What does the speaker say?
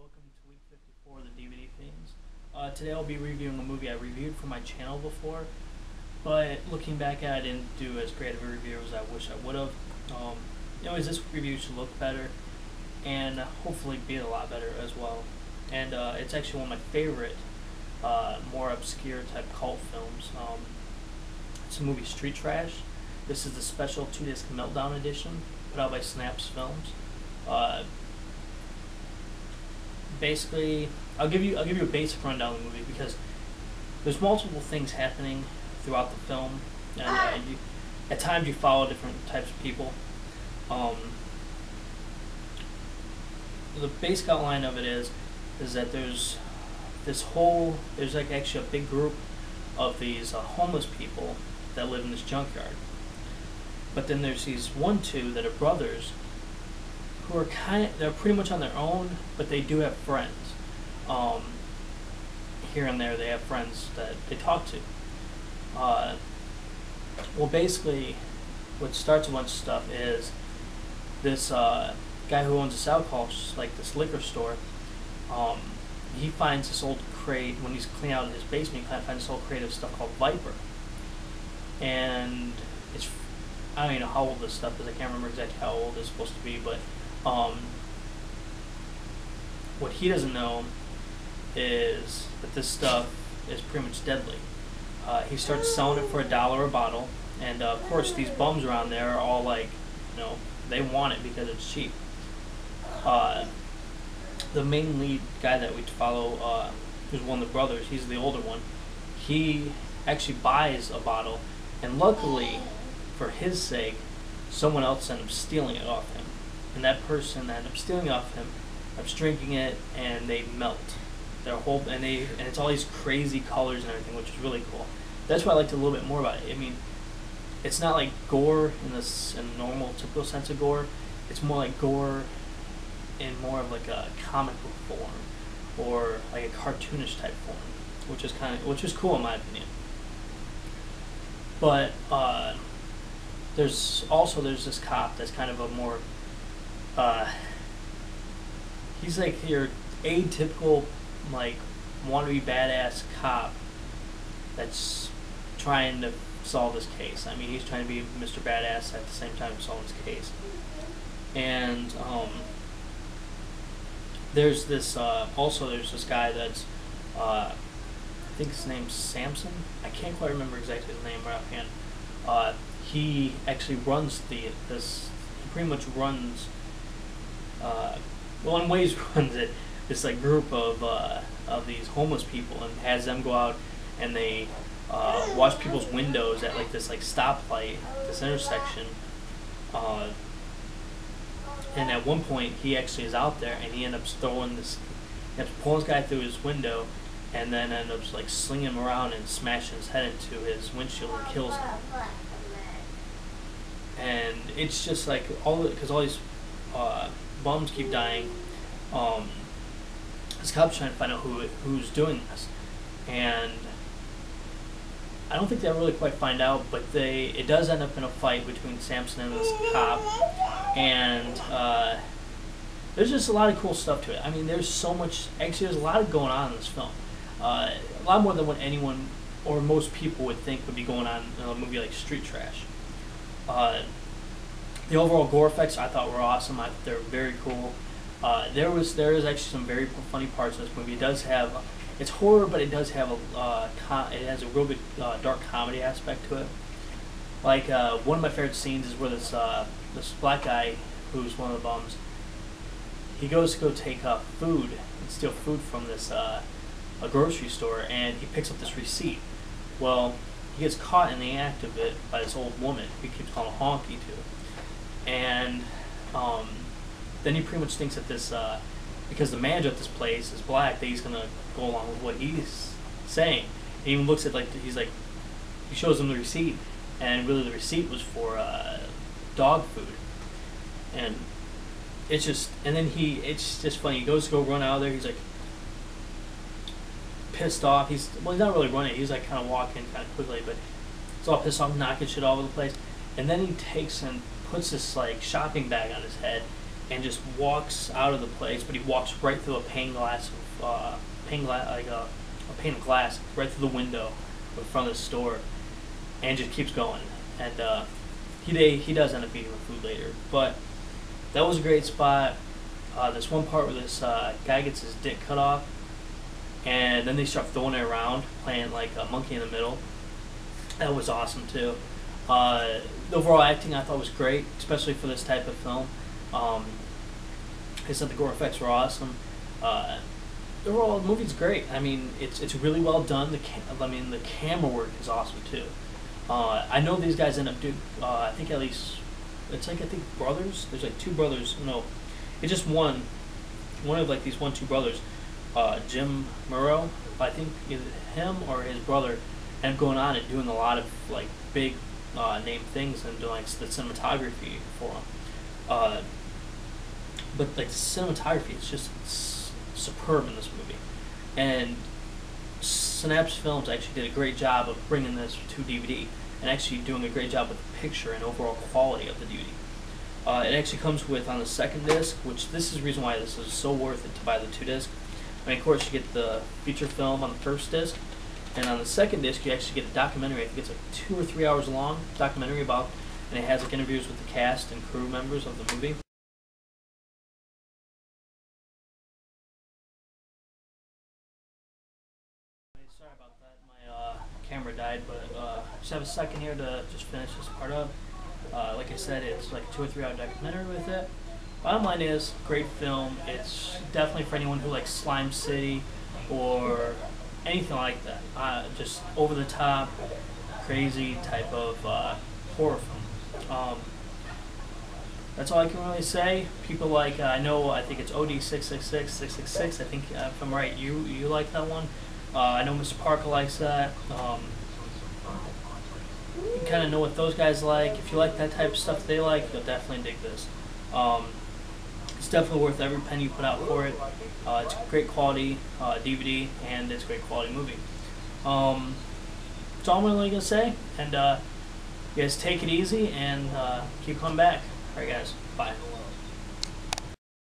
welcome to week 54 of the DVD Fiends. Today I'll be reviewing a movie I reviewed for my channel before, but looking back at it, I didn't do as great of a review as I wish I would have. Anyways, this review should look better and hopefully be a lot better as well. And it's actually one of my favorite, more obscure type cult films. It's a movie Street Trash. This is the special 2-disc Meltdown edition put out by Snaps Films. Basically, I'll give you a basic rundown of the movie because there's multiple things happening throughout the film, and at times you follow different types of people. The basic outline of it is that there's like actually a big group of these homeless people that live in this junkyard. But then there's these two that are brothers who are they're pretty much on their own, but they do have friends. Here and there they have friends that they talk to. Well, basically, what starts a bunch of stuff is this guy who owns this alcohol, like this liquor store. He finds this old crate when he's cleaning out his basement. He kind of finds this old crate of stuff called Viper, and I don't even know how old this stuff is. I can't remember exactly how old it's supposed to be, but what he doesn't know is that this stuff is pretty much deadly. He starts selling it for $1 a bottle, and of course these bums around there are all like, they want it because it's cheap. The main lead guy that we follow, who's one of the brothers, he's the older one, he actually buys a bottle, and luckily, for his sake, someone else ended up stealing it off him. And that person that ended up stealing it off him, ends up drinking it, and they melt. And it's all these crazy colors and everything, which is really cool. That's why I liked it a little bit more about it. I mean, it's not like gore in the normal, typical sense of gore. It's more like gore in more of like a comic book form, or like a cartoonish type form, which is cool in my opinion. But there's this cop that's kind of a more he's like your atypical, like, wannabe badass cop that's trying to solve this case. I mean, he's trying to be Mr. Badass at the same time solving this case. And there's this guy that's I think his name's Samson. I can't quite remember exactly his name right offhand. He actually runs he pretty much runs, in ways runs it, this like group of these homeless people, and has them go out and they watch people's windows at like this stoplight, this intersection. And at one point he actually is out there and he ends up pulling this guy through his window, and then ends up like slinging him around and smashing his head into his windshield and kills him. And it's just like because all these bums keep dying. This cop's trying to find out who's doing this, and I don't think they really quite find out, but it does end up in a fight between Samson and this cop, and there's just a lot of cool stuff to it. I mean, there's so much. Actually, there's a lot going on in this film. A lot more than what anyone or most people would think would be going on in a movie like Street Trash. The overall gore effects I thought were awesome. I thought they were very cool. There is actually some very funny parts of this movie. It does have, it's horror, but it does have it has a real good dark comedy aspect to it. Like one of my favorite scenes is where this black guy, who's one of the bums, he goes to go take food and steal food from this a grocery store, and he picks up this receipt. Well, he gets caught in the act of it by this old woman who keeps calling honky to, and then he pretty much thinks that this, because the manager at this place is black, that he's gonna go along with what he's saying. He even looks at he shows him the receipt, and really the receipt was for dog food, and it's just funny. He goes to go run out of there. He's like pissed off. He's not really running. He's like kind of walking kind of quickly, but he's all pissed off, knocking shit all over the place. And then he takes and puts this like shopping bag on his head, and just walks out of the place, but he walks right through a pane of glass right through the window in front of the store, and just keeps going. And he does end up eating the food later, but that was a great spot. This one part where this guy gets his dick cut off, and then they start throwing it around, playing like a monkey in the middle. That was awesome too. The overall acting I thought was great, especially for this type of film. Like I said, the gore effects were awesome. The overall movie's great. I mean, it's really well done. The camera work is awesome too. I know these guys end up doing. I think at least it's like I think brothers. There's like two brothers. No, it's just one. One of like these two brothers. Jim Murrow. I think either him or his brother end up going on and doing a lot of like big name things and doing like the cinematography for them. But like the cinematography, it's just superb in this movie, and Synapse Films actually did a great job of bringing this to DVD and actually doing a great job with the picture and overall quality of the DVD. It actually comes with, on the second disc, which this is the reason why this is so worth it to buy the 2 disc. I mean, of course, you get the feature film on the first disc, and on the second disc, you actually get a documentary. I think it's like 2 or 3 hours long documentary about, and it has like interviews with the cast and crew members of the movie. Sorry about that. My camera died, but just have a second here to just finish this part up. Like I said, it's like a 2 or 3 hour documentary with it. Bottom line is, great film. It's definitely for anyone who likes Slime City or anything like that. Just over the top, crazy type of horror film. That's all I can really say. People like, I think it's OD666666. I think if I'm right, you like that one. I know Mr. Parker likes that. You kind of know what those guys like. If you like that type of stuff they like, you'll definitely dig this. It's definitely worth every penny you put out for it. It's great quality DVD, and it's a great quality movie. That's all I'm really going to say. And you guys take it easy and keep coming back. Alright guys, bye.